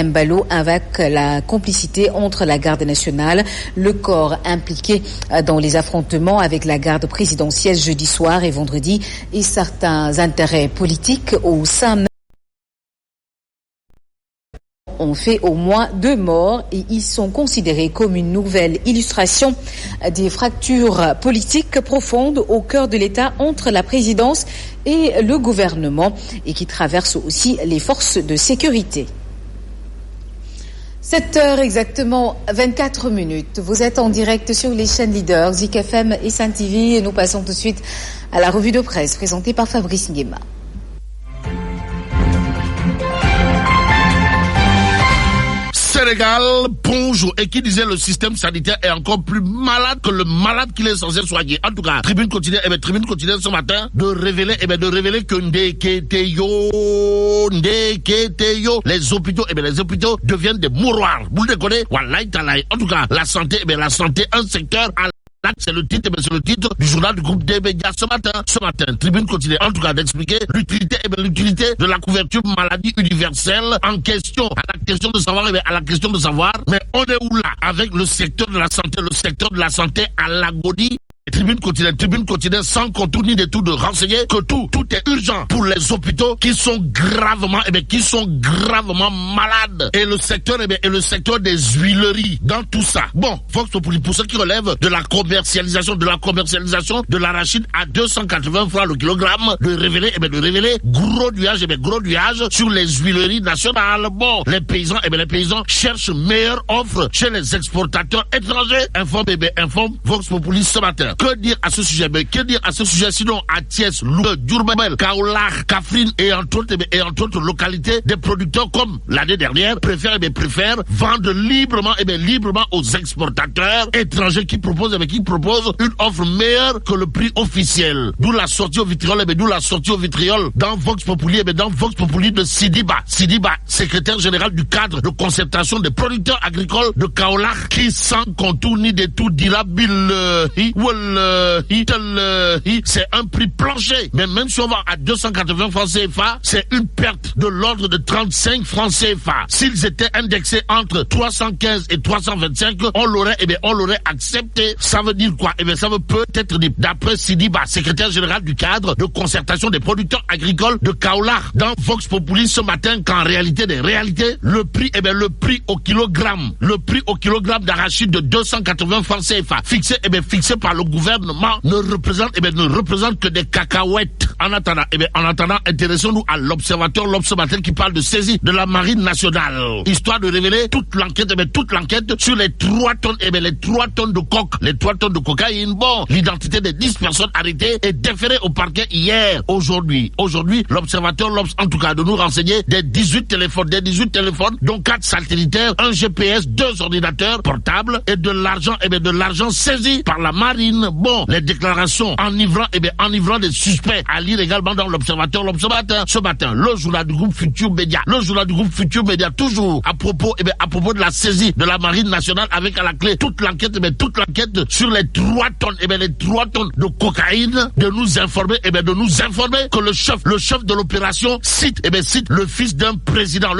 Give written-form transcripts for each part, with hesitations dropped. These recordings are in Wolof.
Mbalo avec la complicité entre la garde nationale, le corps impliqué dans les affrontements avec la garde présidentielle jeudi soir et vendredi et certains intérêts politiques au sein ont fait au moins 2 morts et ils sont considérés comme une nouvelle illustration des fractures politiques profondes au cœur de l'État entre la présidence et le gouvernement et qui traversent aussi les forces de sécurité. 7h exactement, 24 minutes. Vous êtes en direct sur les chaînes leaders, Zik FM et Saint TV. Et nous passons tout de suite à la revue de presse présentée par Fabrice Nguema. Sénégal, bonjour. Et qui disait le système sanitaire est encore plus malade que le malade qu'il est censé soigner. En tout cas, Tribune continue ce matin de révéler que les hôpitaux deviennent des mouroirs. Vous le connaissez? Wallahi talaï. En tout cas, la santé, un secteur à c'est le titre du journal du groupe des médias ce matin. Tribune continue en tout cas d'expliquer l'utilité de la couverture maladie universelle en question. À la question de savoir, mais on est où là avec le secteur de la santé à l'agonie? Tribune continue sans contour ni détour de renseigner que tout est urgent pour les hôpitaux qui sont gravement malades et le secteur des huileries dans tout ça. Bon, Vox Populi pour ceux qui relèvent de la commercialisation de l'arachide à 280 francs le kilogramme, de révéler gros nuage sur les huileries nationales. Bon, les paysans cherchent meilleure offre chez les exportateurs étrangers. Informe Vox Populi ce matin. Que dire à ce sujet sinon à Thiès, Louga, Diourbel, Kaolack, Kaffrine et entre autres localités, des producteurs comme l'année dernière préfèrent vendre librement aux exportateurs étrangers qui proposent une offre meilleure que le prix officiel. D'où la sortie au vitriol dans Vox Populi de Sidiba, secrétaire général du cadre de concertation des producteurs agricoles de Kaolack, qui sans contour ni détour dira c'est un prix plancher. Mais même si on va à 280 francs CFA, c'est une perte de l'ordre de 35 francs CFA. S'ils étaient indexés entre 315 et 325, on l'aurait accepté. Ça veut dire quoi? Ça veut peut-être dire, d'après Sidiba, secrétaire général du cadre de concertation des producteurs agricoles de Kaolack, dans Vox Populi ce matin, qu'en réalité des réalités, le prix au kilogramme d'arachide de 280 francs CFA, fixé par le gouvernement, ne représente que des cacahuètes. En attendant, intéressons-nous à l'observateur qui parle de saisie de la marine nationale, histoire de révéler toute l'enquête sur les 3 tonnes de coke, les 3 tonnes de cocaïne. Bon, l'identité des 10 personnes arrêtées est déférée au parquet hier. Aujourd'hui, l'observateur en tout cas de nous renseigner des 18 téléphones, dont 4 satellitaires, un GPS, 2 ordinateurs portables et de l'argent saisi par la marine. Bon, les déclarations enivrant des suspects à lire également dans l'observateur ce matin. Le journal du groupe Futur Média, toujours à propos de la saisie de la marine nationale, avec à la clé toute l'enquête sur les 3 tonnes de cocaïne, de nous informer que le chef de l'opération cite le fils d'un président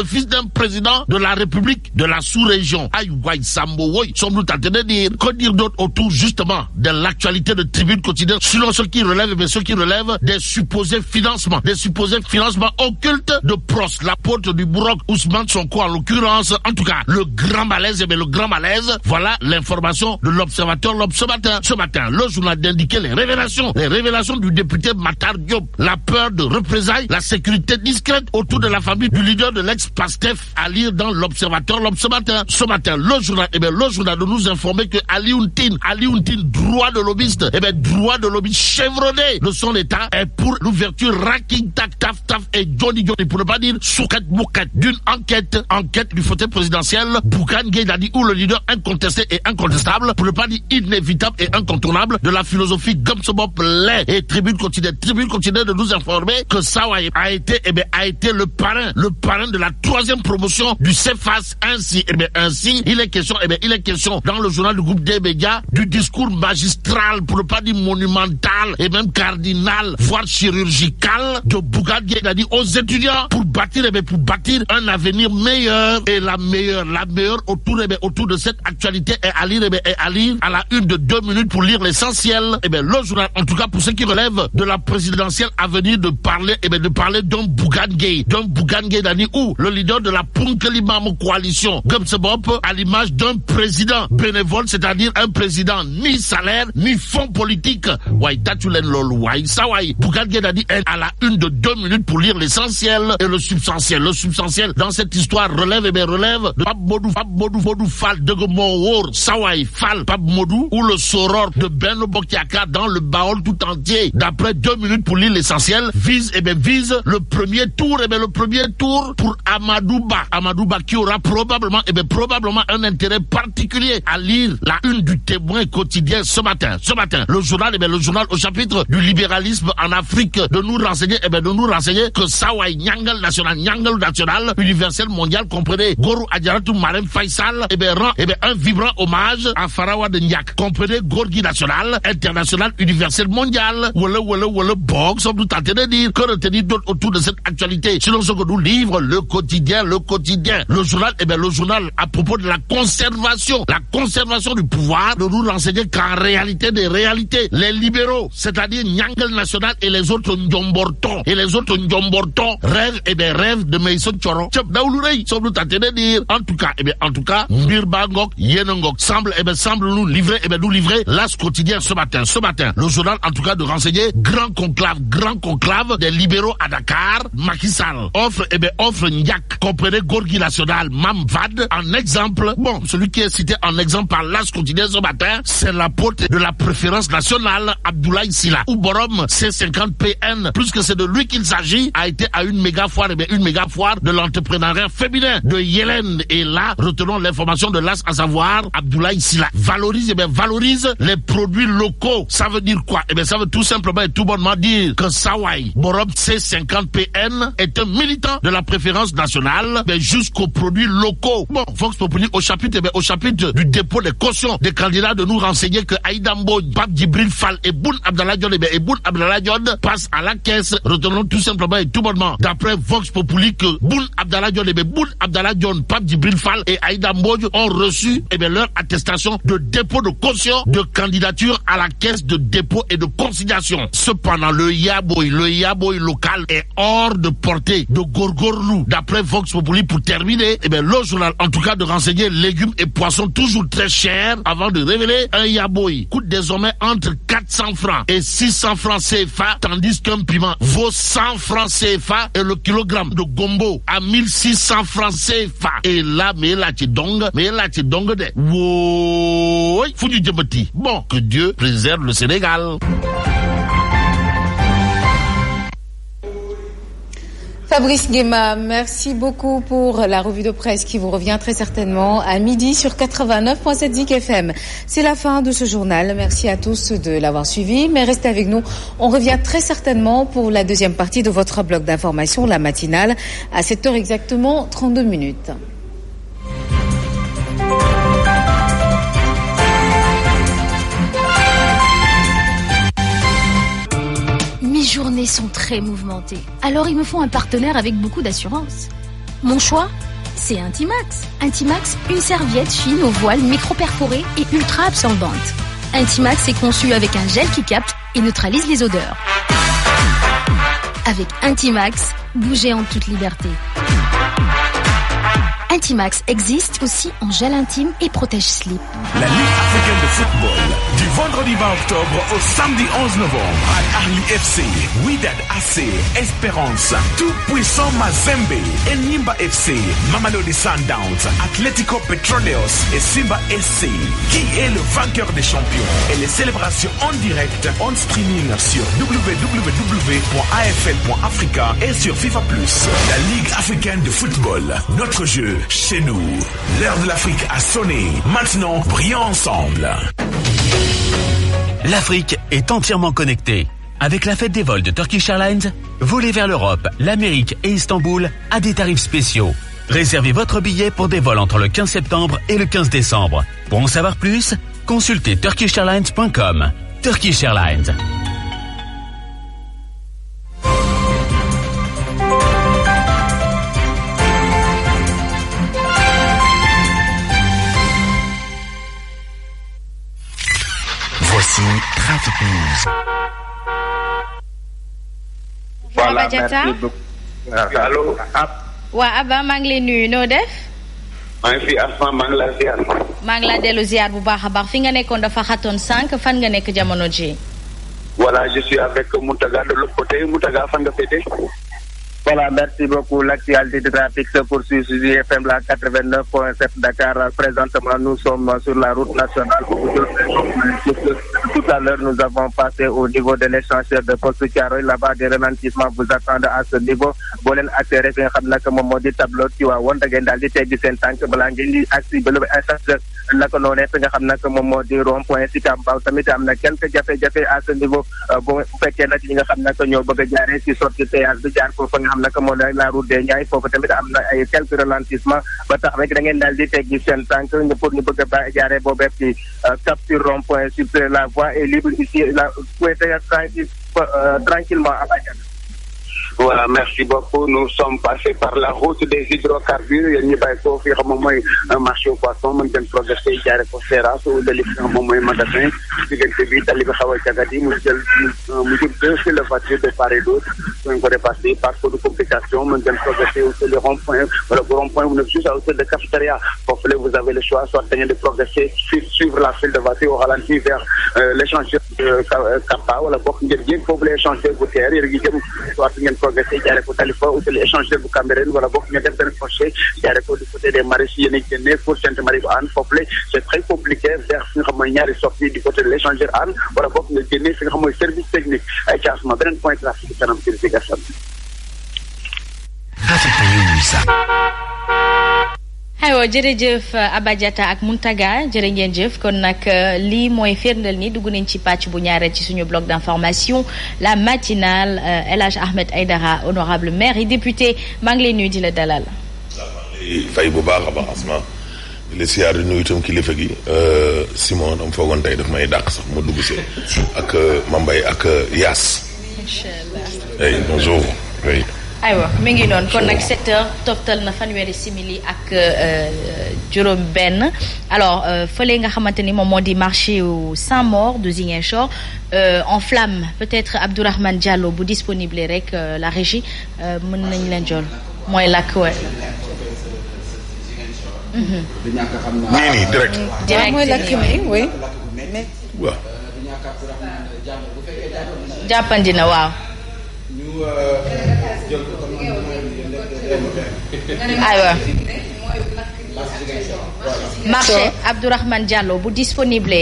de la République de la sous-région. Aïouaï Sambo, sommes-nous tentés de dire? Que dire d'autre autour justement de l'actualité de Tribune quotidienne, selon ceux qui relèvent des supposés financements occultes de Pros, l'apôtre du Bourroc, Ousmane Sonko en l'occurrence. En tout cas, le grand malaise, voilà l'information de l'observateur ce matin. Le journal d'indiquer les révélations du député Matar Diop, la peur de représailles, la sécurité discrète autour de la famille du leader de l'ex-Pastef, à lire dans l'observateur ce matin. Le journal de nous informer que Ali Ountin, droit de lobbyiste, chevronné de son état, est pour l'ouverture Raking Tak Taf et Johnny, pour ne pas dire Souket Bouket, d'une enquête du fauteuil présidentiel Bougane Gueye Dani, où le leader incontesté et incontestable, pour ne pas dire inévitable et incontournable, de la philosophie Gomsobop l'est. Et Tribune continue de nous informer que Sawaï a été le parrain de la 3e promotion du CEFAS. Ainsi, il est question dans le journal du groupe des médias du discours magistral magistral, pour ne pas dire monumental, et même cardinal, voire chirurgical, de Bougane Gueye Dany aux étudiants pour bâtir un avenir meilleur. Et la meilleure autour de cette actualité est à lire à la une de 2 minutes pour lire l'essentiel. Le journal, en tout cas pour ceux qui relèvent de la présidentielle à venir, de parler d'un Bougane Gueye Dany, ou le leader de la Punkelima coalition, Gumsebop, à l'image d'un président bénévole, c'est-à-dire un président ni salaire, ni fonds politique. Bougane Gueye Dany est à la une de 2 minutes pour lire l'essentiel et le substantiel. Le substantiel dans cette histoire relève de Pape Modou Fall de Gomour, Sawai Fall, Pape Modou, ou le soror de Benno Bokiaka dans le Baol tout entier. D'après 2 minutes pour lire l'essentiel, vise le premier tour pour Amadouba qui aura probablement un intérêt particulier à lire la une du Témoin quotidien ce matin. Le journal au chapitre du libéralisme en Afrique, de nous renseigner que Sawai Nyangal national, universel mondial, comprenez Gorou Adjaratou Marem Faisal, rend un vibrant hommage à Farawa de Nyak. Comprenez Gorgui national, international, universel mondial. Wole box, on nous tente de dire que retenir d'autres autour de cette actualité. Sinon, ce que nous livre le quotidien. Le journal à propos de la conservation du pouvoir, de nous renseigner qu'en réalité des réalités, les libéraux, c'est-à-dire Nyangal national et les autres Njomborton, rêvent de Maïson Choro. Sommes nous tentés de dire. En tout cas, Mirbangok, Yenongok semble nous livrer l'As quotidien ce matin. Le journal, en tout cas, de renseigner grand conclave des libéraux à Dakar. Macky Sall offre Ndiak, comprenez Gorgui national, Mamvad, en exemple. Bon, celui qui est cité en exemple par l'As quotidien ce matin, c'est l'apôtre de la préférence nationale, Abdoulaye Sylla, ou Borom C50PN, puisque c'est de lui qu'il s'agit, a été à une méga foire de l'entrepreneuriat féminin de Yélène. Et là, retenons l'information de l'As, à savoir Abdoulaye Sylla valorise les produits locaux. Ça veut dire quoi? Ça veut tout simplement et tout bonnement dire que Sawai Borom C50PN est un militant de la préférence nationale, mais jusqu'aux produits locaux. Bon, Vox Populi au chapitre du dépôt des cautions des candidats, de nous renseigner que Aïda Mbodj, Pape Djibril Fall et Boun Abdallah Dionne passent à la caisse. Retenons tout simplement et tout bonnement, d'après Vox Populi, que Boun Abdallah Dionne, Pape Djibril Fall et Aïda Mbodj ont reçu leur attestation de dépôt de caution de candidature à la caisse de dépôt et de consignation. Cependant, le Yaboy local est hors de portée de Gorgorlou. D'après Vox Populi, pour terminer, le journal, en tout cas, de renseigner légumes et poissons toujours très chers, avant de révéler un Yaboy coûte désormais entre 400 francs et 600 francs CFA, tandis qu'un piment vaut 100 francs CFA et le kilogramme de gombo à 1600 francs CFA. Et là, mais là, tu donges de. Wouh, fou du djemati. Bon, que Dieu préserve le Sénégal. Fabrice Nguema, merci beaucoup pour la revue de presse qui vous revient très certainement à midi sur 89.7 Zik FM. C'est la fin de ce journal. Merci à tous de l'avoir suivi, mais restez avec nous. On revient très certainement pour la deuxième partie de votre bloc d'information, la matinale, à 7h exactement 32 minutes. Mes journées sont très mouvementées, alors il me faut un partenaire avec beaucoup d'assurance. Mon choix, c'est Intimax. Intimax, une serviette fine au voile micro-perforée et ultra absorbante. Intimax est conçu avec un gel qui capte et neutralise les odeurs. Avec Intimax, bougez en toute liberté. Intimax existe aussi en gel intime et protège-slip. La Ligue africaine de football, du vendredi 20 octobre au samedi 11 novembre, à Arli FC, Wydad AC, Espérance, Tout-Puissant Mazembe, Enyimba FC, Mamelodi Sundowns, Atlético Petróleos et Simba SC. Qui est le vainqueur des champions? Et les célébrations en direct, en streaming sur www.afl.africa et sur FIFA+. La Ligue africaine de football, notre jeu chez nous. L'heure de l'Afrique a sonné. Maintenant, brillons ensemble. L'Afrique est entièrement connectée. Avec la fête des vols de Turkish Airlines, volez vers l'Europe, l'Amérique et Istanbul à des tarifs spéciaux. Réservez votre billet pour des vols entre le 15 septembre et le 15 décembre. Pour en savoir plus, Consultez turkishairlines.com. Turkish Airlines. Voici Traffic News. Voilà, merci beaucoup. Allô. waa Abba maa ngi lay nuyu noo def. maa ngi fi Asma maa ngi la ziar. maa ngi la dellu ziar bu baax a baax fi nga nekkoon dafa xatoon sànq fan nga nekk jamono ji. Voilà, je suis avec Moutaga de l'autre côté. Moutaga, fan nga féete. Voilà, merci beaucoup. L'actualité du trafic se poursuit sur IFM la 89.7 Dakar. Présentement, nous sommes sur la route nationale. Tout à l'heure, nous avons passé au niveau de l'échangeur de Poste Thiaroye. Là-bas, des ralentissements vous attendent à ce niveau. Boo leen accéléré fi nga xam nag moom moo di tableau ci waa woon da ngeen daal di teggi seen tànk balaa ngeen di agsi ba le échangeur naka noonee fi nga xam nag moom moo di rond-point Sicap Mbao tamit am na quelques jafe-jafe à ce niveau bu fekkee nag ñi nga xam nag ñoo bëgg a jaaree ci sortie péage bi jaar foofu nga xam nag moo di la route des Niayes foofu tamit am na ay quelques ralentissements ba tax rek da ngeen daal di teggi seen tànk pour ñu bëgg a ba jaaree boobee ci cap sur rond-point sur la voie est libre ici la souhaiter tranquillement à Badiane. Voilà, merci beaucoup. Nous sommes passés par la route des hydrocarbures. Yéen ñu bàyyi ko fi xam moom mooy marché au poisson mën ngeen progressé jaare ko Seras ou de li fi xam moom mooy magasin diggante bi tali bi xaw a jagati mu jël deux sur la voiture de part et d'autre suñ ko dépassé par faute de complication mën ngeen progressé au le rond-point wala bu rond-point vous n'êtes juste à hauteur de cafétéria foofu vous avez le choix soit da ngeen di progresser suivre la file de voiture au ralenti vers l'échangeur de Kappa wala bokk ngeen yéeg foofu l'échangeur bu TER yéen ngi jëm soit ngeen progressé jaare ko Talifa ou le échangeur bu Cambérène wala bokk ñu def benn crochet jaare ko du côté des Maraîchers yéen a génne pour Sainte-Marie bu Hann foofu c'est très compliqué vers fi nga xam mooy ñaari sortie du côté de l'échangeur Hann wala bokk nga génne fi nga xam mooy service technique ay caasma beneen point trafic kanam vérification. aywa jërëjëf Abadiata ak Mountaga jërë ngeen jëf kon nag lii mooy firndeel ni dugg nañ ci pàcc bu ñaareel ci suñu bloc d'information la matinale El Hadj Ahmed Aïdara honorable maire et député maa ngi lay nuyu di la dalal. fay bu baax a baax Asma di la siyaar di nuyu itam kilifa gi Simon dama foogoon tey daf may dàq sax ma dugg si ak Mambay ak Yaas. incha allah. bonjour. aywa mi ngi noonu kon nag 7h toftal na fanweeri simili ak juróom benn alors fële nga xamante ni moom moo di marché au Saint-Maur de Ziguinchor en flamme peut-être Abdourahmane Diallo bu disponible rek la régie mën nañ leen jol mooy lakk wa nii direct mooy lakk mi oui waaw jàppandi na waaw aywa marché Abdourahmane Diallo bu disponible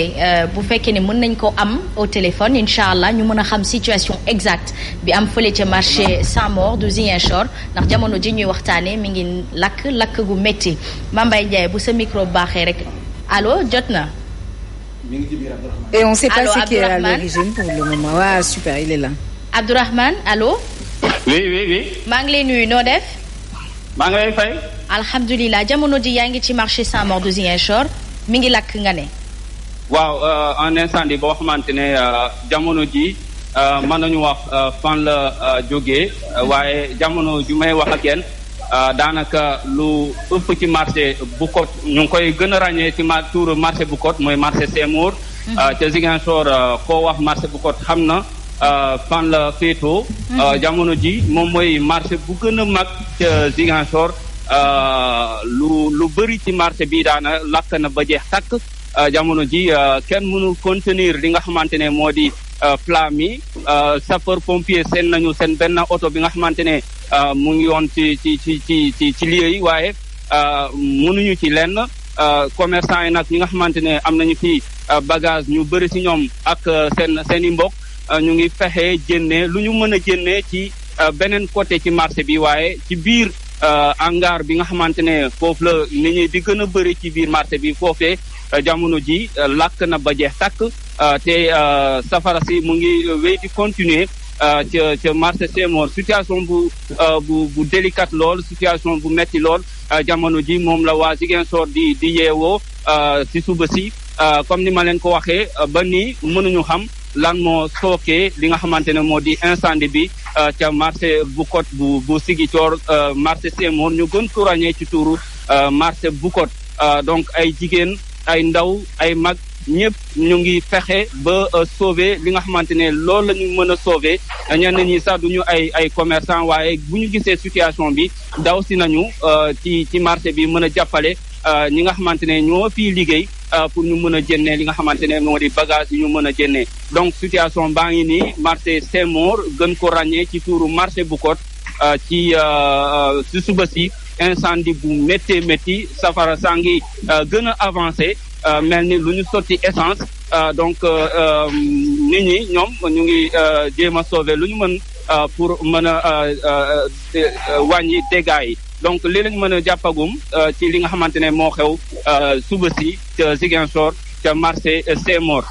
bu fekkee ne mën nañ ko am au téléphone incha allah ñu mën a xam situation exacte bi am fële ca marché Saint-Maur de Ziguinchor ndax jamono ji ñuy waxtaanee mi ngi lakk gu métti Mambay Ndiaye bu sa micro baaxee rek allo jot na. et on sait pas Allô, ce qui est à l'origine pour le moment waaw super il est là. Abdourahmane allo. oui. maa ngi lay nuyu noo def. maa ngi lay fay. alhamdulilah jamono ji yaa ngi ci marché Saint-Maur de Ziguinchor mi ngi lakk nga ne. waaw un incendie boo xamante ne jamono ji mën nañu wax fan la jógee waaye jamono ju may wax ak yéen daanaka lu ëpp ci marché Boucotte ñu ngi koy gën a ràññee ci tour marché Boucotte mooy marché Saint-Maur ca Ziguinchor koo wax marché Boucotte xam na fan la féetoo jamono ji moom mooy marché bu gën a mag ca Ziguinchor lu bëri ci marché bi daana lakk na ba jeex takk jamono ji kenn mënul contenir li nga xamante ne moo di flamme yi sapeur pompier seen nañu seen benn oto bi nga xamante ne mu ngi yoon ci lieu yi waaye mënuñu ci lenn commerçant yi nag ñi nga xamante ne am nañu fi bagage ñu bëri ci ñoom ak seen i mbokk ñu ngi fexe génne lu ñu mën a génne ci beneen côté ci marché bi waaye ci biir hangar bi nga xamante ne foofu la nit ñi di gën a bëri ci biir marché bi foofee jamono ji lakk na ba jeex takk te safara si mu ngi wéy di continuer ca marché Saint-Maur situation bu délicate lool situation bu metti lool jamono ji moom la waa Ziguinchor di yeewoo si suba si comme ni ma leen ko waxee ba nii mënuñu xam lan moo sookee li nga xamante ne moo di incendie bi ca marché Bukot bu Ziguinchor marché Seymour ñu gën ko ràññee ci tuuru marché Bukot donc ay jigéen ay ndaw ay mag ñëpp ñu ngi fexe ba sauver li nga xamante ne loolu la ñu mën a sauver ñenn ñi sax duñu ay commerçant waaye bu ñu gisee situation bi daw si nañu ci marché bi mën a jàppale ñi nga xamante ne ñoo fii liggéey pour ñu mën a jëndee li nga xamante ne moo di bagage yi ñu mën a jëndee donc situation baa ngi nii marché Seymour gën ko ràññee ci tuuru marché Bukot ci suba si incendie bu métti métti safara saa ngi gën a avancé mel ni lu ñu sotti essence donc nit ñi ñoom ñu ngi jéem a sauver lu ñu mën pour mën a wàññi dégâts yi donc lii lañ mën a jàppagum ci li nga xamante ne moo xew suba si ca Ziguinchor ca marché Seymour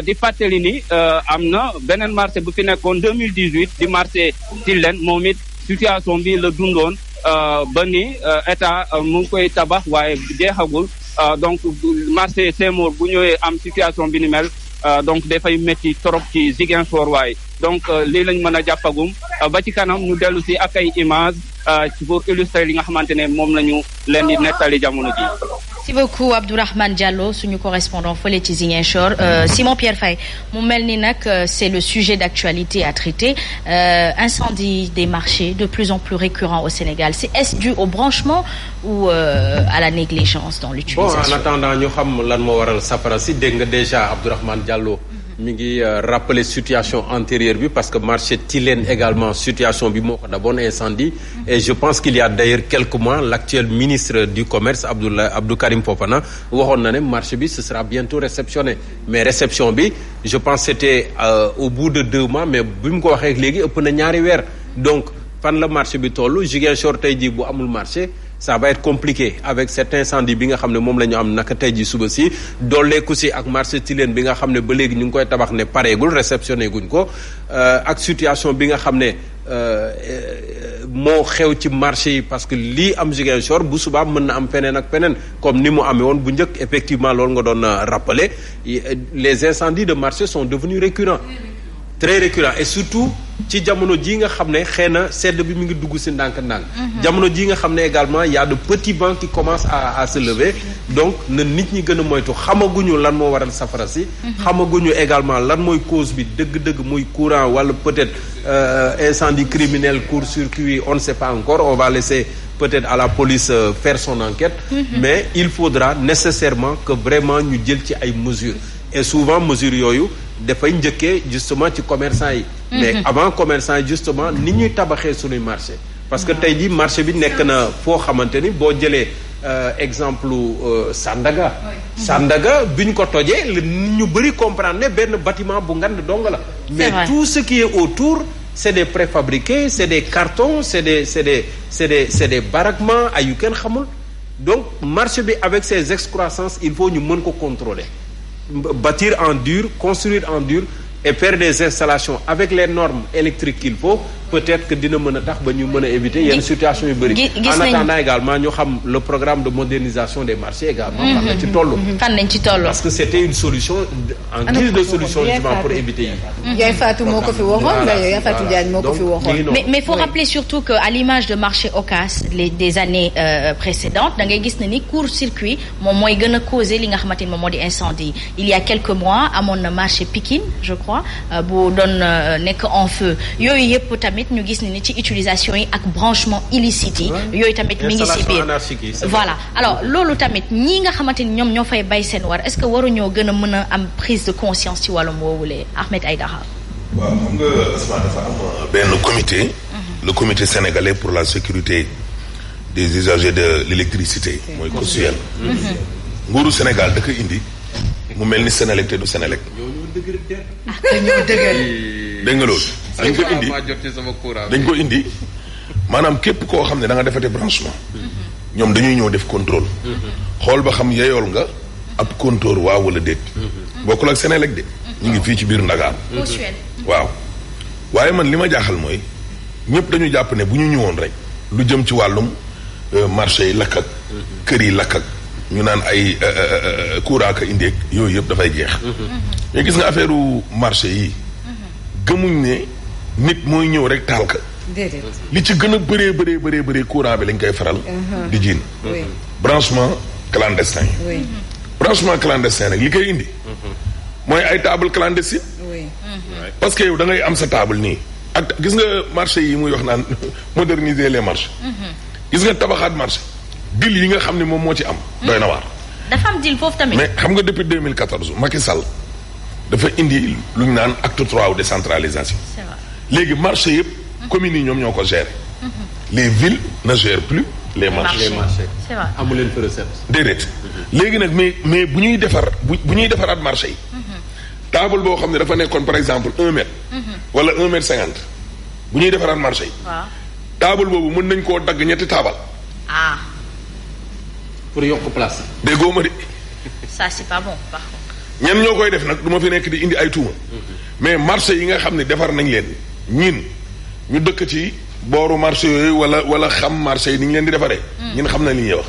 di fàttali ni am na beneen marché bu fi nekkoon 2018 di marché Tilène moom it situation bi la dundoon ba ni état mu ngi koy tabax waaye jeexagul donc marché Seymour bu ñëwee am situation bi ni mel donc dafay métti trop ci Ziguinchor waaye donc lii lañ mën a jàppagum ba ci kanam ñu dellu si ak ay image pour illustrer li nga xamante ne moom la ñu leen di nettali jamono ji. Merci beaucoup Abdourahmane Diallo suñu correspondant fële ci Ziguinchor Simon Pierre Faye mu mel ni nag c'est le sujet d'actualité à traiter incendie des marchés de plus en plus récurrent au Sénégal est-ce dû au branchement ou à la négligence dans l'utilisation? Bon en attendant ñu xam lan moo waral safara si dégg nga déjà Abdourahmane Diallo mi ngi rappeler situation antérieure bi parce que marché Tilène également situation bi moo ko daboon incendie et je pense qu'il y a d'ailleurs quelques mois l'actuel ministre du commerce Abdou Karim Fofana waxoon na ne marché bi ce sera bientôt réceptionné mais réception bi je pense c'était au bout de 2 mois mais bi mu ko waxee léegi ëpp na ñaari weer donc fan la marché bi tollu Ziguinchor tey jii bu amul marché ça va être compliqué avec cet incendie bi nga xam ne moom la ñu am naka tey ji suba si dooleeku si ak marché Tilène bi nga xam ne ba léegi ñu ngi koy tabax ne pareegul réceptionné guñ ko ak situation bi nga xam ne moo xew ci marché yi parce que lii am Ziguinchor bu subaa mën na am feneen ak feneen comme ni mu amee woon bu njëkk effectivement loolu nga doon rappeler les incendies de marché sont devenus récurrents très récurrent et surtout ci jamono ji nga xam ne xëy na sedd bi mu ngi dugg si ndànk-ndànk jamono ji nga xam ne également y a de petits vents qui commencent à se lever donc na nit ñi gën a moytu xamaguñu lan moo waral safara si xamaguñu également lan mooy cause bi dëgg-dëgg muy courant wala peut-être incendie criminel court-circuit on ne sait pas encore on va laisser peut-être à la police faire son enquête mais il faudra nécessairement que vraiment ñu jël ci ay mesures et souvent mesures yooyu dafay njëkkee justement ci commerçant yi mais avant commerçant yi justement ni ñuy tabaxee suñuy marché parce que tey jii marché bi nekk na foo xamante ni boo jëlee exemple Sandaga bi ñu ko tojee la ñu bëri comprendre ne benn bâtiment bu ngand dong la mais tout ce qui est autour c'est des préfabriqués c'est des cartons c'est des baraquements ay yu kenn xamul donc marché bi avec ses excroissances il faut ñu mën ko contrôler bâtir en dur construire en dur et faire des installations avec les normes électriques qu'il faut peut-être que dina mën a tax ba ñu mën a éviter yenn situation yu bëri en attendant également ñu xam le programme de modernisation des marchés également fan lañ ci toll parce que c'était une solution en guise de solution justement pour éviter yi Yaay Fatou moo ko fi waxoon Yaay Fatou Diagne moo ko fi waxoon mais faut rappeler surtout que à l'image de marché Ocass des années précédentes da ngay gis ne ni court-circuit moom mooy gën a causer li nga xamante ni moom moo di incendie il y a quelques mois amoon na marché Pikine je crois bu doon nekk en feu yooyu yëpp tamit ñu gis ni ci utilisation yi ak branchement illicite yi yooyu tamit mi ngi ci biir voilà alors loolu tamit ñi nga xamante ni ñoom ñoo fay bay seen war est-ce que waruñoo gën a mën a am prise de conscience ci wàllum woowulee Ahmed Aïdara waaw xam nga Asma dafa am benn comité le comité sénégalais pour la sécurité des usagers de l'électricité mooy COSUEL nguuru Sénégal da ko indi mu mel ni Sénélec te du Sénélec dégg nga loolu dañ ko indi maanaam képp koo xam ne da nga defate branchement ñoom dañuy ñëw def contrôle xool ba xam yeyool nga ab compteur waaw wala déet bokkul ak Sénélec de ñu ngi fii ci biir Ndakaar waaw waaye man li ma jaaxal mooy ñëpp dañu jàpp ne bu ñu ñëwoon rek lu jëm ci wàllum marché yi lakk ak kër yi lakk ak ñu naan ay courant ka indi yooyu yëpp dafay jeex. mais gis nga affaire marché yi. gëmuñ ne nit mooy ñëw rek taal ka. li ci gën a bëree courant bi lañ koy faral. di jiin. branchement clandestin. branchement clandestin nag li koy indi. mooy ay table clandestine. parce que yow da ngay am sa table nii. ak gis nga marché yi muy wax naan moderniser les marchés. gis nga tabaxaat marché. deal yi nga xam ne moom moo ci am. doy na waar. dafa am deal foofu tamit. mais xam nga depuis 2014 Macky Sall dafa indi lu ñu naan acte 3 wu décentralisation. c'est vrai. léegi marché yëpp. communes yi ñoom ñoo ko gérer. les villes ne gèrent plus les marchés. c'est vrai. amu leen recette. déedéet. léegi nag mais bu ñuy defar bu ñuy defaraat marché yi. table boo xam ne dafa nekkoon par exemple 1 mètre. wala 1 mètre 50. bu ñuy defaraat marché yi. waaw. table boobu mën nañ koo dagg ñetti taabal. ah. pour yokk place. déggoo ma de. ça c'est pas bon par contre. ñenn ñoo koy def nag du ma fi nekk di indi ay tuuma. mais marché yi nga xam ne defar nañ leen ñin ñu dëkk ci booru marché yooyu wala xam marché yi ni ñu leen di defaree. ñun xam nañ li ñuy wax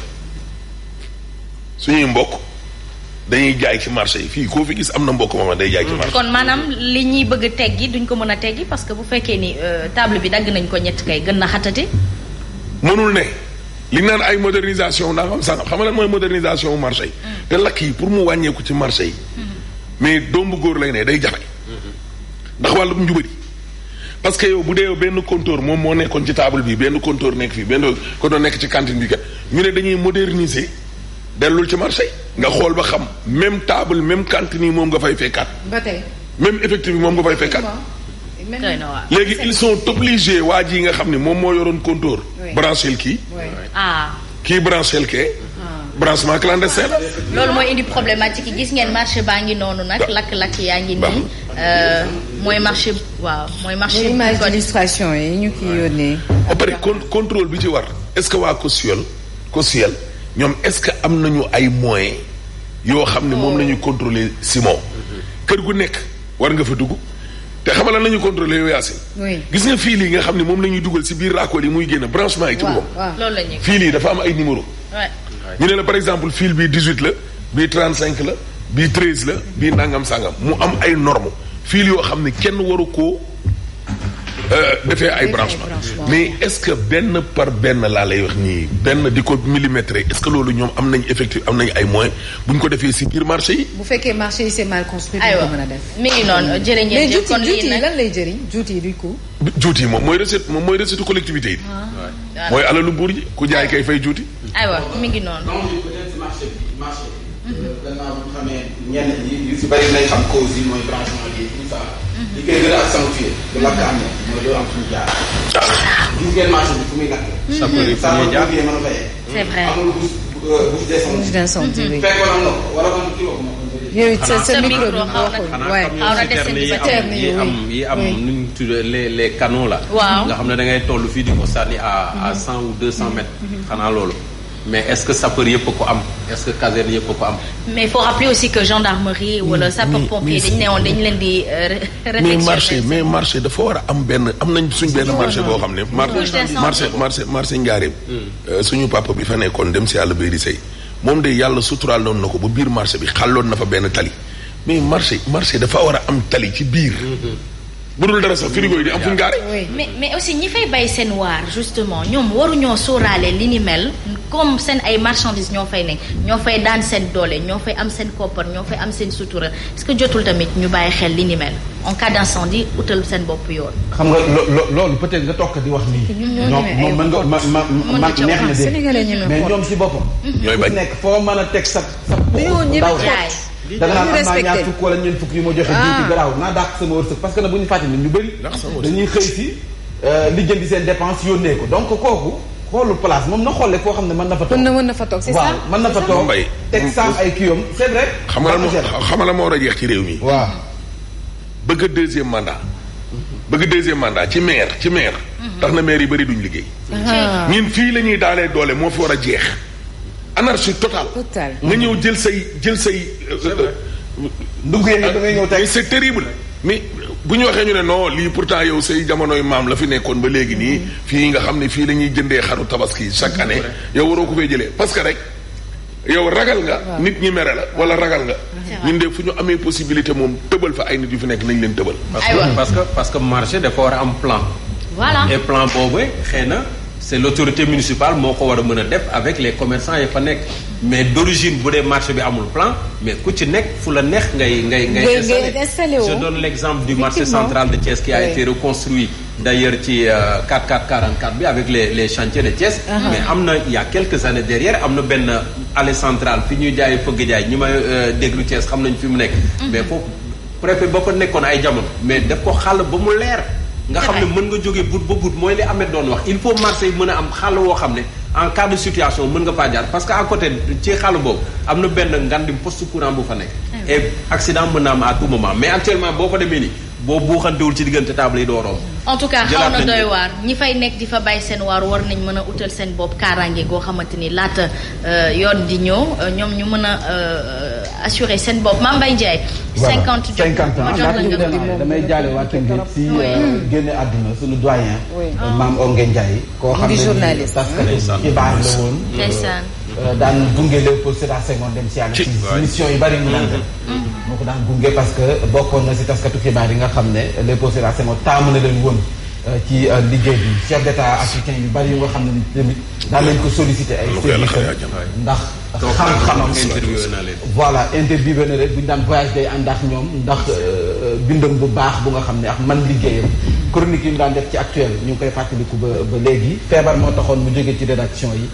suñuy mbokk dañuy jaay ci marché yi fii koo fi gis am na mbokk moom day jaay ci marché. kon maanaam li ñuy bëgg a teggi duñ ko mën a teggi parce que bu fekkee ni table bi dagg nañ ko ñett kay gën na xatati. mënul ne li naan ay modernisation naa xam nga lan mooy modernisation wu marché yi. te lakk yi pour mu wàññeeku ci marché yi. mais doom bu góor lay ne day jafe. ndax wàllum njubadi parce que yow bu dee yow benn compteur moom moo nekkoon ci table bi benn compteur nekk fii benn compteur nekk ci cantine bi kat ñu ne dañuy moderniser dellul ci marché yi nga xool ba xam même table même cantine yi moom nga fay fekkaat. ba tey même effectif bi moom nga fay fekkaat. léegi ils sont obligés waa ji nga xam ne moom moo yoroon compteur. branchel kii. kii branchel kee. branchement clandestin. loolu mooy indi problématique yi gis ngeen marché baa ngi noonu nag. lakk-lakk yaa ngi nii. mooy marché waaw mooy marché. image d'illustration yi ñu kii yónnee. ba pare contrôle bi ci war est-ce que waa COSYEL ñoom est-ce que am nañu ay moyens yoo xam ne moom la ñuy contrôler Simon. kër gu nekk war nga fa dugg. te xamal lan la ñuy contrôler yow Yacine. gis nga fil yi nga xam ne moom la ñuy dugal si biir raakool yi muy génn branchement yi. ci boppam loolu la ñuy fil yi dafa am ay numéro ñu ne la par exemple fil bii 18 la bii 35 la bii 13 la bii nangam sangam mu am ay normes fil yoo xam ne kenn waru koo defee ay branchement mais est-ce que benn par benn laa lay wax nii benn di ko millimétrer est-ce que loolu ñoom am nañ effectif am nañ ay moyens bu ñu ko defee si biir marché yi. bu fekkee marché yi c'est mal construit. aywa ko mën a def. mi ngi noonu jërë ngeen jëf kon lii nag lan lay jëriñ juuti yi du coup. juuti yi moom mooy recette collectivité yi. mooy alalu buur ji ku jaay kay fay juuti. aywa mi ngi noonu. marché. gannaaw bu ñu xamee ñenn ñi yu si bëri nañ xam cause yi mooy branchement yi tout ça. li koy gën a accentuer de lakk am na mooy doo am suñu jaar. gis ngeen marché bi fu muy lakk. ça peut être fu muy jaar mën a fayee. c'est vrai amul bouche d'incendie. fekkoon am na ko wala kon kii wax yooyu sa micro bi yi am nu ñu tuddee les canaux là. waaw nga xam ne da ngay toll fii di ko sànni à 100 ou 200 mètres. xanaa loolu. mais est-ce que sapeur yëpp ko am est-ce que caserne yëpp ko am. mais il faut rappeler aussi que gendarmerie wala sapeur-pompier dañu ne woon dañu leen di réfectionner. mais marché dafa war a am nañ suñ benn marché boo xam ne. marché Njaareem. suñu papa bi fa nekkoon dem si yàlla bay di sëy moom de yàlla suturaal noonu na ko ba biir marché bi xàlloon na fa benn tali mais marché dafa war a am tali ci biir. bu dul dara sax frigo yi di am fu ñu gaare. mais aussi ñi fay bay seen waar justement ñoom waruñoo sóoraale li ni mel comme seen ay marchandises ñoo fay nekk ñoo fay daan seen doole ñoo fay am seen koppar ñoo fay am seen sutura est-ce que jotul tamit ñu bàyyi xel li ni mel en cas d'incendie utal seen bopp yoon. xam nga loolu peut-être nga toog di wax nii. ñoom moom mën nga neex na de mais ñoom si boppam. ñooy bañ nekk foo mën a teg sa daw da nga naan am naa ñaar fukk wala ñeent fukk yu ma joxe jiw ci garaaw naa dàq sama wërsëg parce que nag bu ñu fàtte nit ñu bëri dañuy xëy si lijjanti seen dépense yónnee ko donc kooku xoolu place moom na xoole foo xam ne mën na fa toog mën na fa toog c'est ça waaw mën na fa toog teg saam ay kiyom c'est vrai xam nga la moo war a jeex ci réew mi waaw bëgg deuxième mandat ci maire tax na maire yi bëri duñ liggéey ñun fii la ñuy daalee doole moo fi war a jeex anarchie totale. nga ñëw jël say. ndugg yi da ngay ñëw tey c'est terrible. mais bu ñu waxee ñu ne non lii pourtant yow say jamonoy maam la fi nekkoon ba léegi nii fii nga xam ne fii la ñuy jëndee xaru tabaski chaque année yow waroo ko fay jëlee parce que rek yow ragal nga. nit ñi mere la wala ragal nga. ñun de fu ñu amee possibilité moom tëbal fa ay nit yu fi nekk nañ leen tëbal. parce que marché dafa war a am plan. voilà et plan boobu xëy na c'est l'autorité municipale moo ko war a mën a def avec les commerçants yi fa nekk mais d'origine bu dee marché bi amul plan mais ku ci nekk fu la neex ngay installé. Je donne l'exemple du marché central de Thiès qui a été reconstruit d'ailleurs ci 4444 bi avec les chantiers de Thiès. mais am na il y a quelques années derrière am na benn allée centrale fi ñuy jaay fëgg jaay ñi may déglu Thiès xam nañ fi mu nekk. mais foofu préfet ba fa nekkoon ay jamono mais daf ko xàll ba mu leer. nga xam ne mën nga jógee but ba but mooy li Ahmed doon wax il faut marché yi mën a am xàll woo xam ne en cas de situation mën nga faa jaar parce que à côté ci xàll boobu am na benn ngandim poste courant bu fa nekk. et accident mën na am à tout moment mais actuellement boo fa demee nii boo buuxantewul ci diggante table yi doo romb. en tout cas xaw na doy waar ñi fay nekk di fa bàyyi seen waar war nañ mën a utal seen bopp kaaraange goo xamante ni laata yoon di ñëw ñoom ñu mën a assurer seen bopp Mame Mbaye Ndiaye. 50 ans damay jaale waa Tëngéej si génne àdduna suñu doyen. Mame Ongué Ndiaye. koo xam ne taskatu xibaar la woon. daan gunge Léopold Sédar Senghor dem si yàlla. ci mission yu bari mu daan def. moo ko daan gunge parce que bokkoon na si taskatu xibaar yi nga xam ne Léopold Sédar Senghor taamu na leen woon ci liggéey bi chef d'état africain yu bari yu nga xam ne tamit daan nañ ko solliciter ay services ndax xam-xamam voilà interviewé na leen bu ñu daan voyage day ànd ak ñoom ndax bindam bu baax bu nga xam ne ak man liggéeyam chronique yi mu daan def ci actuel ñu ngi koy fàttaliku ba léegi feebar moo taxoon mu jóge ci rédaction yi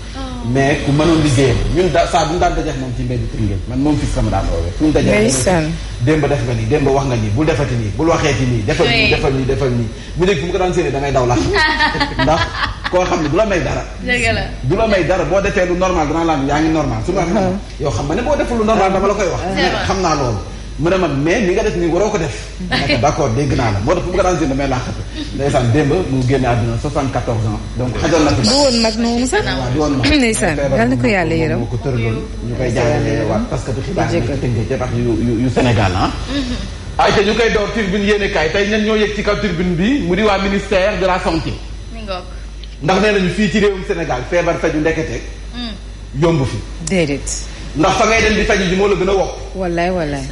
mais ku mënoon liggéeyam ñun saa bu ñu daan dajeex moom ci mbedd Tëngéej man moom fii sama daan woowee fu ñu dajeex démb def nga nii démb wax nga nii bul defati nii bul waxeeti nii defal nii bu njëkk fu mu ko daan séenee da ngay daw la ndax koo xam ne du la may dara du la may dara boo defee lu normal danaa laan yaa ngi normal su ma xam yow xam nga ne boo deful lu normal dama la koy wax xam naa loolu mu ne ma mais ni nga def nii waroo ko def naka d'accord dégg naa la moo tax fu mu ko daan séenee damay laaxatu ndeysaan démb mu génne àdduna 74 ans donc xajal na fi du woon mag noonu sax waaw du woon mag ndeysaan yal na ko yàlla yërëm moo ko tëraloon ñu koy jaarale waat parce que du xibaar yi Tëngéej ak yu Sénégal ay te ñu koy door turbine yéene kaay tey ñan ñoo yëg ci kaw turbine bi mu di waa ministère de la santé ndax nee nañu fii ci réewum Sénégal feebar faju ndekete yomb fi déedéet ndax fa ngay dem di faju ji moo la gën a wokk wallaay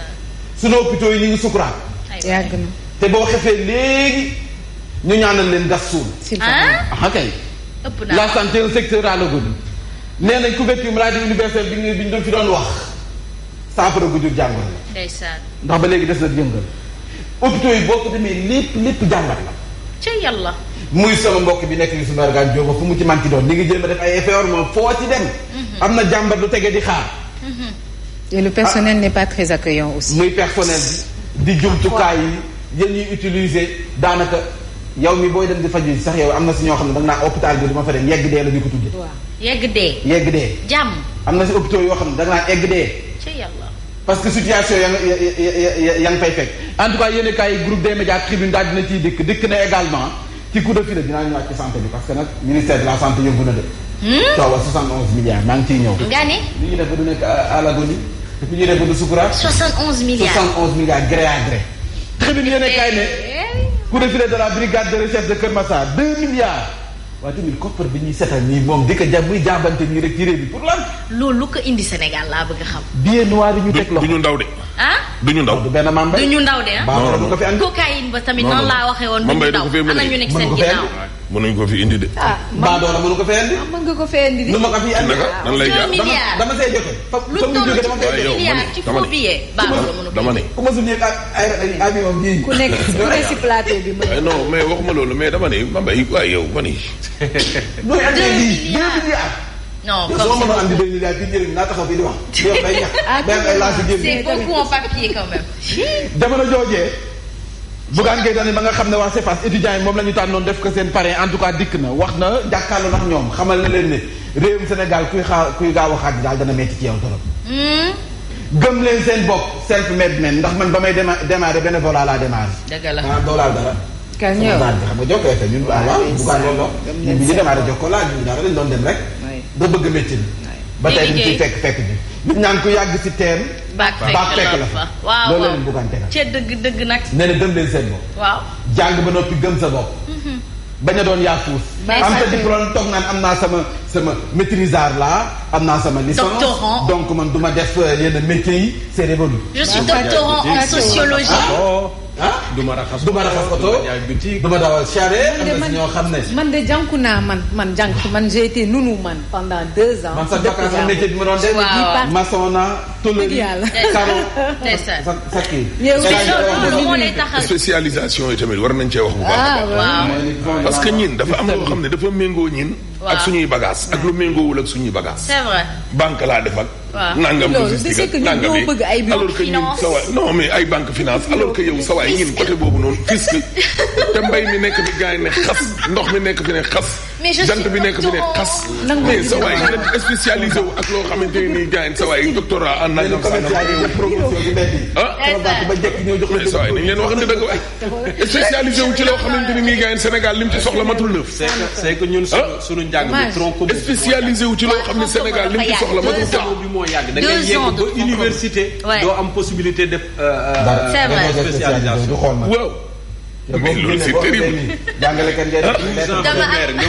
sunu hôpitaux yi ñu ngi sukuraat yàgg na te boo xefee léegi ñu ñaanal leen gas suul kay la santé un secteur à l'agonie nee nañ couverture maladie universelle bi ñu doon fi doon wax saafara gu jur jàngoro la ndax ba léegi des na yëngal hôpitaux yi boo ko demee lépp jàngat la ca yàlla muy sama mbokk bi nekk ni su margaan jóoba fu mu ci manqué doon li ngi jéem a def ay effort moom foo ci dem am na jàmbat lu tege di xaar et le personnel n'est pas très accueillant aussi muy personnel bi di jumtukaay yi yéen ñuy utiliser daanaka yow mi booy dem di faju sax yow am na si ñoo xam ne da nga naa hôpital bi du ma fa dem yegg dee la ñu ko tuddee yegg dee jàmm am na si hôpitaux yoo xam ne da nga naa egg dee ca yàlla parce que situation ya nga fay fekk en tout cas yéen kaay groupe des médias tribune daal dina ciy dikk na également ci coup de fil dinaa ñëwaat ci santé bi parce que nag ministère de la santé yëngu na de coowal 71 milliards maa ngi ciy ñëw nga ne li ñuy def ba du nekk à l'agonie li ñuy def ba du sukuraat 71 milliards gré à gré tribune yéen kaay ne coup de fil de la brigade de recherche de Kër Massar 2 milliards waaye tamit koppar bi ñuy setal nii moom di ko muy jaabante nii rek ci réew bi pour lan. loolu lu ko indi Sénégal laa bëgg a xam. billet noir yi ñu teg loxo du ñu ndaw de. du ñu ndaw du benn Mambay. du ñu ndaw de non ko fi andi cocaïne ba tamit noonu laa waxee woon. Mambay du ñu ndaw ana ñu nekk seen ginnaaw. mënuñ ko fi indi de. Baadoola mënu ko fi andi. mën nga ko fi andi de. nu ma ko fi andi. nan lay jaar dama see joxe. lu toll ci milliard ci faux billet. Baadoola mënu ko dama ne. ku ma suñu ay avion bii. ku nekk si plateau bi. non mais waxuma loolu mais dama ne Mambay waaye yow ma ni. nooy andee lii 2 milliards. non comme soo mënoon andi 2 milliards bii njëriñ naa taxaw fii di wax. yow day ñax day ay lancé génn. c'est beaucoup en papier quand même. jamono joojee. Bougane Gueye Dany ba nga xam ne waa CEPAS étudiants yi moom la ñu tànnoon def ko seen parrain en tout cas dikk na wax na jàkkaarloo ndax ñoom xamal na leen ne réewum Sénégal kuy gaaw a xaaj daal dana metti ci yow trop. gëm leen seen bopp self made men ndax man ba may démarrer bénévolat laa démarrer. dëgg la ah doolaal dara. kan ñëw xam nga jokkoo fee ñun waaw Bougane loolu ñun bi ñu démarrer jokkoo laa ñu dara dañ doon dem rek. ba bëgg métier bi. ba tey dañ ciy fekk bi. nit ñaan ku yàgg si teen. baak fekk la fa waaw loolu leen Bougane tegal. ca dëgg nag. nee na gëm leen seen bopp. waaw jàng ba noppi gëm sa bopp. bañ a doon yaafuus. am sa diplôme toog naan am naa sama maîtrisard là am naa sama licence. Doctorant. donc man du ma def yenn métiers yi c'est révolu. je suis doctorant en sociologie. du ma raxas oto du ma dawal charrette. am na si ñoo xam ne. man de jànku naa man jànk man j'ai été nounou man pendant 2 ans. man sax vacance am métier bi ma doon def. waaw maçon naa tôlerie carreau. sa kii. spécialisation yi tamit war nañ cee wax bu baax. parce que ñin dafa am loo xam ne dafa méngoo ñin. ak suñuy bagage ak lu méngoowul ak suñuy bagage. c'est vrai. banque laa def ak. nangam logistique ak nangam yi alors que ñun sa waay non mais ay banque finance alors que yow sa waay ñin côté boobu noonu fisc te mbay mi nekk fi gars yi ne xas ndox mi nekk fi ne xas. jant bi nekk fi ne xas. mais sa waay nga spécialisé wu ak loo xamante ne nii gars yi sa waay doctorat en nangam sa mais sa waay nañ leen waxante dëgg waay spécialisé wu ci loo xamante ne nii gars yi Sénégal lim ci soxla matul neuf. c'est que ñun suñu njàng mi tronc commun spécialisé wu ci loo xam ne Sénégal lim ci soxla matul temps. moo yàgg da ngay yegg ba université. doo am possibilité de. c'est vrai spécialisation. waaw. mais loolu c'est terrible. jàngalekat ngeen nga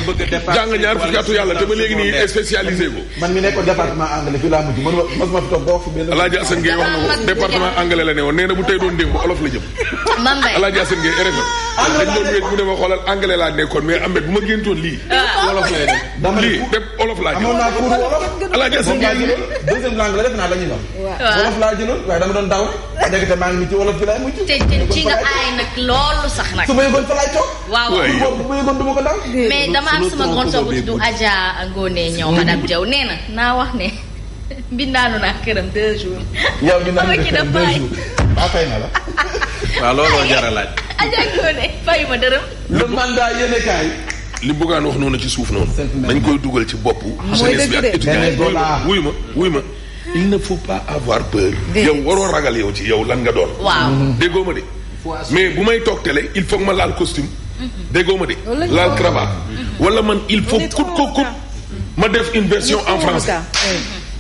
bëgg a départ. jàng ñaar fukki atu yàlla te ba léegi nii spécialisé ko. man mi nekkoon département anglais fii laa mujj man mosuma fi toog ba wax fi benn. Alaaji Assane Gueye wax na ko département anglais la ne woon nee na bu tey doon démb olof la jëm. Alaaji Assane Gueye RFM. dañ doon wéet mu ne ma xoolal anglais laa nekkoon mais Ahmed bu ma géntoon lii. wolof lay def. lii bépp olof laa jël. amoon naa cours wolof. Alaaji Assane Gueye deuxième langue la def naa la ñuy wax. wolof laa jëloon waaye dama doon daw rek te maa ngi ci wolof bi laay mujj. te ci nga aay nag loolu sax nag. su ma yëgoon fa laay toog. waaw bu ma yëgoon du ma ko daw. mais dama am sama grande sœur bu tudd Adja Ngone ñëw madame Diaw nee na naa wax ne mbindaanu naa këram 2 jours. yow mbindaanu naa këram 2 jours. ba fay na la. waaw looloo jar a laaj. Adja Ngone fayu ma dërëm. le mandat yéene kaay. li bëggaan wax noonu ci suuf noonu. dañ koy dugal ci bopp. jeunesse bi ak étudiant wuy ma. il ne faut pas avoir peur. yow waroo ragal yow ci yow lan nga doon. waaw déggoo ma de. mais bu may toog télé il faut que ma laal costume. déggoo ma de laal cravate. wala man il faut coûte que coûte ma def une version en français.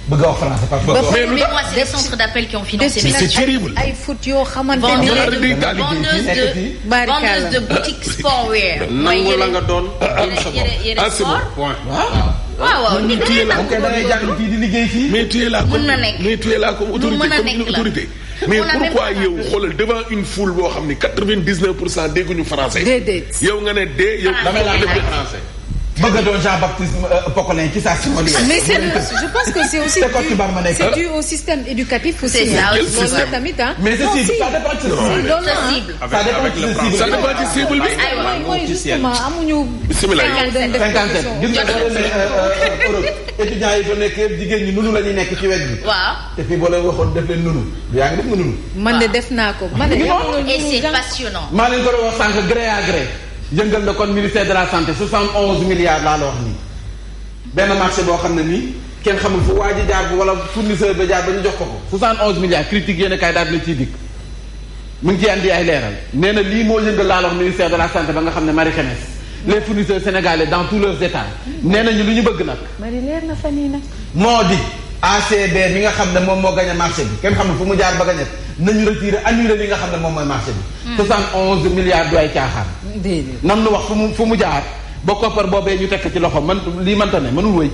bëgg a wax français par favor. mais moi c'est les centres d'appel qui ont financé. mais c'est terrible. ay foot yoo xamante ni vendeuse de boutique sportwear. nangu la nga doon. yére sport. waaw nit ki la ko da ngay jàng fii di liggéey fii. mais tu es là mën na nekk mais tu es là comme autorité comme une autorité. mais pourquoi yow xoolal devant une foule boo xam ni 99% dégguñu français. déedéet yow nga ne dee yow. damay laa def français. bëgg a doon Jean-Baptiste Pocolin ci saa si ma lii. mais je pense que c'est aussi c'est dû au système éducatif aussi. c'est ça aussi loolu tamit ah. mais c'est cible ça dépend ci cible. ça dépend ci cible bi. mooy justement amuñu. bisimilah 57 gis nga Europe étudiants yi fa nekk yëpp jigéen ñi nunu la ñuy nekk ci wet bi. waaw te fii boo leen waxoon def leen nunu yaa ngi def nga nunu. man de def naa ko man de. et c'est passionnant. maa leen ko doon wax sànq gré à gré. yëngal na kon ministère de la santé 71 milliards laa la wax nii benn marché boo xam ne nii kenn xamul fu waa ji jaar wala fournisseur ba jaar ba ñu jox ko ko 71 milliards critique yéen a kaay daal na ciy dikk mu ngi ciy andi ay leeral nee na lii moo yëngal laa la wax ministère de la santé ba nga xam ne Marie Khemesse les fournisseurs sénégalais dans tous leurs états nee nañu lu ñu bëgg nag. Marie leer na fan yii nag. moo di ACB mi nga xam ne moom moo gañ a marché bi kenn xamul fu mu jaar ba gañ nañu retiré annulé li nga xam ne moom mooy marché bi. 71 milliards du ay caaxaan. déedéet nam nu wax fu mu jaar ba koppar boobee ñu tekk ci loxo man lii mënta ne mënul wëy.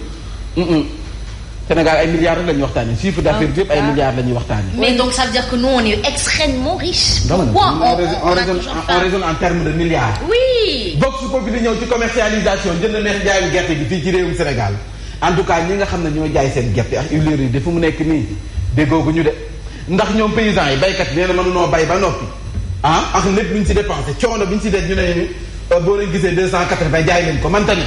Sénégal ay milliards rek la ñuy waxtaanee chiffre d'affaires yëpp ay milliards la ñuy waxtaanee. mais donc ça veut dire que nous on est extrêmement riches. pourquoi on raisonne en termes de milliards. oui. Vox Populi ñëw ci commercialisation jënd neex jaayu gerte gi fii ci réewum Sénégal en tout cas ñi nga xam ne ñoo jaay seen gerte ak huiliers yi dafa mu nekk nii déggooguñu de ndax ñoom paysans yi baykat nee na mënunoo bay ba noppi ak lépp lu ñu si dépensé coono bi ñu si def ñu ne boo leen gisee 280 jaay leen ko manta ne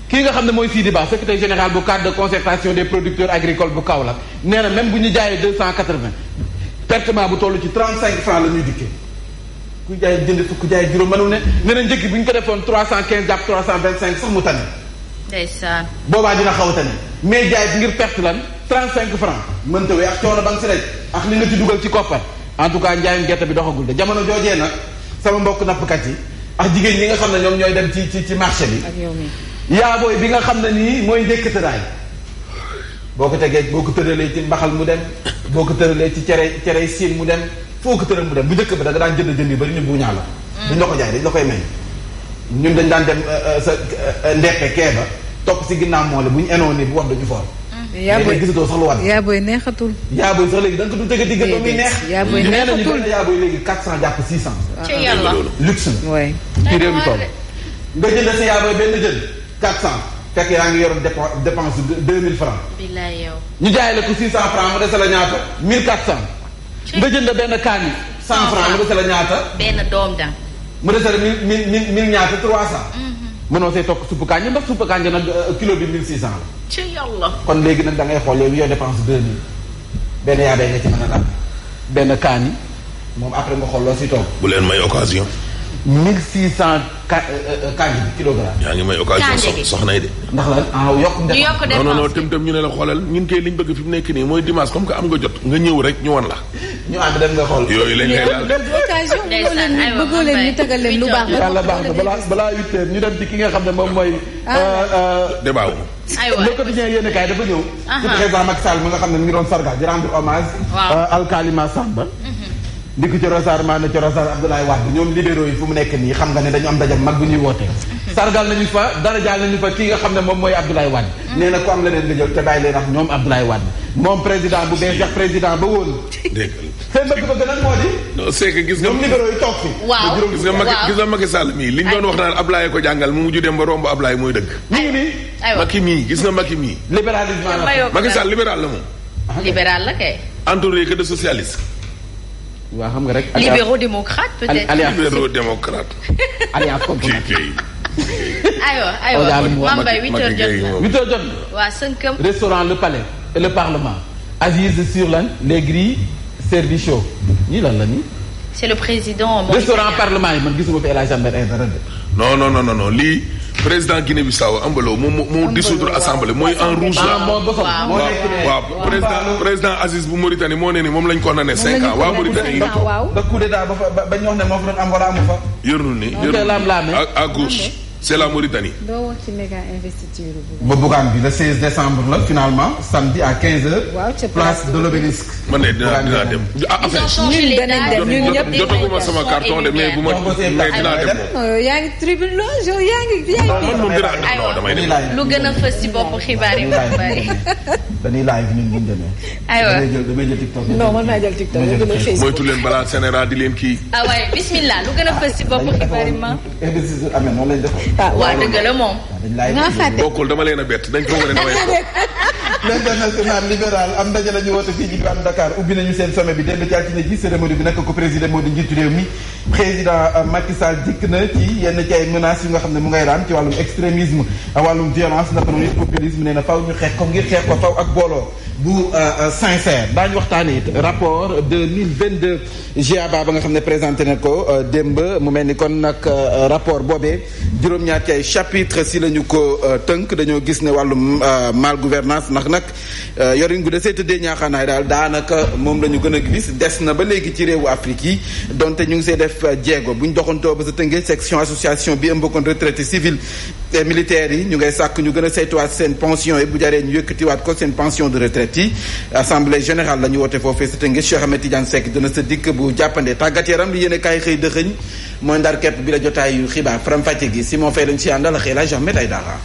kii nga xam ne mooy Sidi Ba secrétaire général bu cadre de concertation des producteurs agricoles bu Kaolack nee na même bu ñu jaayee 280 pertement bu toll ci 35 francs la ñuy dikkee ku jaay jënd fukk jaay juróom mënul ne nee na njëkk bu ñu ko defoon 315 jàpp 325 sax mu tane. ndeysaan. boobaa dina xaw a tane mais jaay bi ngir perte lan 35 francs mënta wee ak coono ba nga si rek ak li nga ci dugal ci koppar en tout cas njaayum gerte bi doxagul de jamono joojee nag sama mbokk nappkat yi ak jigéen ñi nga xam ne ñoom ñooy dem ci marché bi. ak yow mi. yaa booy bi nga xam ne nii mooy ndékkataraay boo ko tegee boo ko tëralee ci mbaxal mu dem boo ko tëralee ci cere siin mu dem foo ko tëral mu dem bu njëkk ba da nga daan jënd yu bari ñu bu ñaa la duñ la ko jaay dañ la koy may ñun dañ daan dem sa ndeqe keeba topp si ginnaaw moole bu ñu enoon ni bu wax dañu for. yaaboy gisatoo sax lu war. yaaboy neexatul. yaaboy sax léegi da nga ko du tëgg digg ba muy neex. yaaboy neexatul yaaboy léegi 400 jàpp 600. ci yàlla luxe na. waay ci réew mi toll. nga jënd si yaaboy benn jën 400 fekk yaa ngi yoroon dépense 2000 francs. billaay yow. ñu jaay la ko 600 francs mu dese la ñaata 1400. nga jënd benn kaani 100 francs mu dese la ñaata. benn doom da. mu dese la 1000 ñaata 300. mënoo see tokk suppu kànja ndax suppu kànja nag kilo bi 1600 la. ci yàlla. kon léegi nag da ngay xool yow yow dépense 2000 benn yaa day nga ci mën a daal benn kaani moom après nga xool loo si toog. bu leen may occasion. 1600 kànja bi kilogramme. yaa ngi may occasion soxna yi de. ndax lan yokk dépense. non tëm ñu ne la xoolal ñun kay liñ bëgg fi mu nekk nii mooy dimanche comme que am nga jot nga ñëw rek ñu wan la. ñu ànd dem nga xool. yooyu lañ lay laal occasion bëggoo leen ñu tagal leen lu baax. yàlla baax na balaa 8 heures ñu dem ci ki nga xam ne moom mooy. débat wu. aywa le quotidien yéen kaay dafa ñëw. ci président Macky Sall mi nga xam ne mi ngi doon sargal di rendre hommage. Alkalima Samba. di ko ci Rosar maa ne ci Rosar Abdoulaye Wade ñoom libéraux yi fu mu nekk nii xam nga ne dañu am daje mag bu ñuy wootee. sargal nañu fa dara jaal nañu fa kii nga xam ne moom mooy Abdoulaye Wade. nee na ku am leneen nga jël te bàyyi leen ak ñoom Abdoulaye Wade moom président bu bees jax président ba woon. dégg seen bëgg-bëgg nag moo di. non c'est que gis nga ñoom libéraux yi toog fi. waaw gis nga Macky Sall mii liñ doon wax naan Ablaye ko jàngal mu mujj dem ba romb Ablaye mooy dëgg. ñu ngi nii. Macky mii gis nga Macky mii. libéralisme la Macky Sall libéral la moom. libéral la kay. entouré que de socialiste. waaw xam nga rek. libéraux démocrate peut-être. libéraux démocrate. alliance contre aywa Mambay 8h jot na. 8h jot na. waa sënkam. restaurant Le Palais et le Parlement. assise sur lan les grilles service chaud ñii lan la nii. c'est le président. restaurant parlement yi man gisuma fi El Hadj Ahmed Aïdara de. non lii président Guinée-Bissau Embalo moo dissoudre assemblée mooy en rouge la. waaw président Aziz bu Mauritanie moo ne ni moom lañ condamné 5 ans waa Mauritanie yi. waaw ba coup d'état ba ñu wax ne moo fa doon am wala amu fa. yërnu ni à gauche. c'est la Mauritanie. doo wax ci méga investiture ba Bougane bi le 16 décembre la finalement samedi à 15h. waaw ca place de l'Obélisque. man de dinaa dem. ñun danañ dem ñun ñëpp jotaguma sama carton de mais bu ma mais dinaa dem moom. yaa ngi tribune loge yaa ngi. man moom dinaa non damay dem. lu gën a fës ci bopp xibaar yi mu bari. dañuy live ñun bu ñu demee. aywa damay jël TikTok. non man maa jël TikTok moytu leen balaa Sénégal di leen kii. ah waaye bismillah lu gën a fës ci bopp xibaar yi ma. investisseur amee noonu lañ def. waa dëgg la moom. nga fàtte bokkul dama leen a bett dañ ko wane damay l'international libéral am ndaje la ñu woote fii ci Grand Dakar ubbi nañu seen sommet bi démb ci altine ji cérémonie bi nag ko président moo di njiitu réew mi président Macky Sall dikk na ci yenn ci ay menaces yu nga xam ne mu ngay raam ci wàllum extrémisme wàllum violence naka noonu populisme nee na faw ñu xeex ko ngir xeex ko faw ak booloo bu sincère daañu waxtaanee rapport 2022 GIABA ba nga xam ne présenté na ko démb mu mel ni kon nag rapport boobee juróom-ñaar ci ay chapitre si la ñu ko tënk dañoo gis ne wàllum mal gouvernance ndax nag yorin gu desee tëddee ñaaxaanaay daal daanaka moom la ñu gën a gis des na ba léegi ci réewu Afrique yi donte ñu ngi see def jéego bu ñu doxantoo ba sa tëngee section association bi ëmb kon retraité civil et militaires yi ñu ngay sàkk ñu gën a saytuwaat seen pension yi bu jaree ñu yëkkatiwaat ko seen pension de retraite yi assemblée générale la ñu woote foofee sa tëngee Cheikh Ahmed Tidiane Seck dina sa dikk bu jàppandee tàggat yaram li yéene kaay xëy dëxëñ mooy ndar képp bi la jotaayu xibaar faram fàcce gi Simon Faye lañ ci àndal ak El Hadj Ahmed Aïdara